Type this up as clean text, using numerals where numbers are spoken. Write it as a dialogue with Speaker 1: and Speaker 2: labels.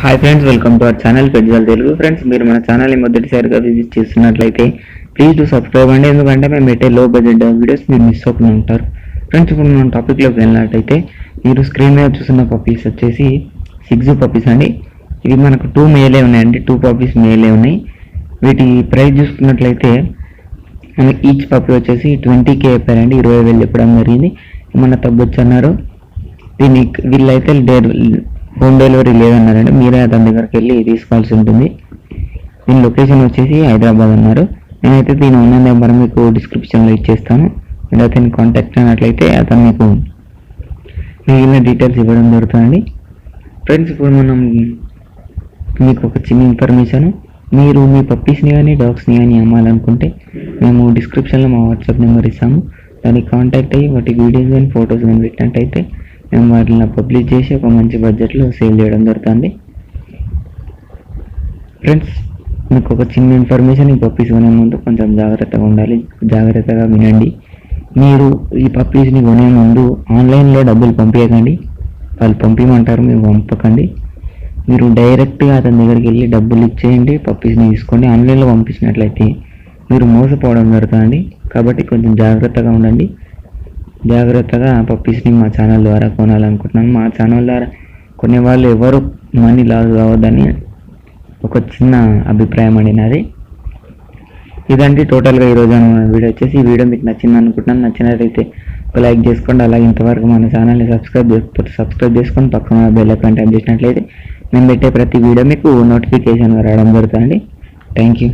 Speaker 1: Hi friends, welcome to our channel పెద్దవాళ్ళ Telugu. Friends, మీరు మన ఛానల్ని మొదటిసారిగా విజిట్ చేస్తున్నట్లయితే ప్లీజ్ డూ సబ్స్క్రైబ్ అండి. ఎందుకంటే మేము పెట్టే లో బడ్జెట్ వీడియోస్ మీరు మిస్ అవ్వకుండా ఉంటారు. ఫ్రెండ్స్, ఇప్పుడు మనం టాపిక్లోకి వెళ్ళినట్టయితే మీరు స్క్రీన్ మీద చూస్తున్న పప్పీస్ వచ్చేసి సిగ్జు పప్పీస్ అండి. ఇవి మనకు 2 మేలే ఉన్నాయండి. 2 పప్పీస్ మేలే ఉన్నాయి. వీటి ప్రైస్ చూసుకున్నట్లయితే మనకి ఈచ్ పప్పీ వచ్చేసి 20K చెప్పారండి. 20,000 చెప్పడం జరిగింది. మన తగ్గొచ్చు అన్నారు. వీళ్ళైతే హోమ్ డెలివరీ లేదన్నారండి. మీరే అతని దగ్గరికి వెళ్ళి తీసుకోవాల్సి ఉంటుంది. దీని లొకేషన్ వచ్చేసి హైదరాబాద్ అన్నారు. నేనైతే దీని ఉన్న నెంబర్ మీకు డిస్క్రిప్షన్లో ఇచ్చేస్తాను. మీరు అతన్ని కాంటాక్ట్ అయినట్లయితే అతను మీకు మిగిలిన డీటెయిల్స్ ఇవ్వడం జరుగుతుందండి. ఫ్రెండ్స్, ఇప్పుడు మనం మీకు ఒక చిన్న ఇన్ఫర్మేషన్, మీరు మీ పప్పీస్ని కానీ డాగ్స్ని కానీ అమ్మాలనుకుంటే మేము డిస్క్రిప్షన్లో మా వాట్సాప్ నెంబర్ ఇస్తాము. దానికి కాంటాక్ట్ అయ్యి వాటి వీడియోస్ కానీ ఫొటోస్ కానీ పెట్టినట్టయితే మేము వాటిని పబ్లిష్ చేసి ఒక మంచి బడ్జెట్లో సేల్ చేయడం జరుగుతుంది. ఫ్రెండ్స్, మీకు ఒక చిన్న ఇన్ఫర్మేషన్, ఈ పప్పీస్ కొనే ముందు కొంచెం జాగ్రత్తగా ఉండాలి. జాగ్రత్తగా వినండి. మీరు ఈ పప్పీస్ని కొనే ముందు ఆన్లైన్లో డబ్బులు పంపించకండి. వాళ్ళు పంపించమంటారు, మీరు పంపకండి. మీరు డైరెక్ట్గా అతని దగ్గరికి వెళ్ళి డబ్బులు ఇచ్చేయండి, పప్పీస్ని తీసుకోండి. ఆన్లైన్లో పంపించినట్లయితే మీరు మోసపోవడం జరుగుతుంది. కాబట్టి కొంచెం జాగ్రత్తగా ఉండండి. జాగ్రత్తగా పప్పీస్ని మా ఛానల్ ద్వారా కొనాలనుకుంటున్నాను. మా ఛానల్ ద్వారా కొనే వాళ్ళు ఎవరు మనీ లాస్ కావద్దని ఒక చిన్న అభిప్రాయం అండి నాది. ఇదండి టోటల్గా ఈరోజు వీడియో వచ్చేసి. ఈ వీడియో మీకు నచ్చింది అనుకుంటున్నాను. నచ్చినట్లయితే ఒక లైక్ చేసుకోండి. అలాగే ఇంతవరకు మన ఛానల్ని సబ్స్క్రైబ్ చేసుకొని పక్కన బెల్ ఐకాన్ ట్యాప్ చేసినట్లయితే మేము పెట్టే ప్రతి వీడియో మీకు నోటిఫికేషన్ రావడం జరుగుతుంది. Thank you.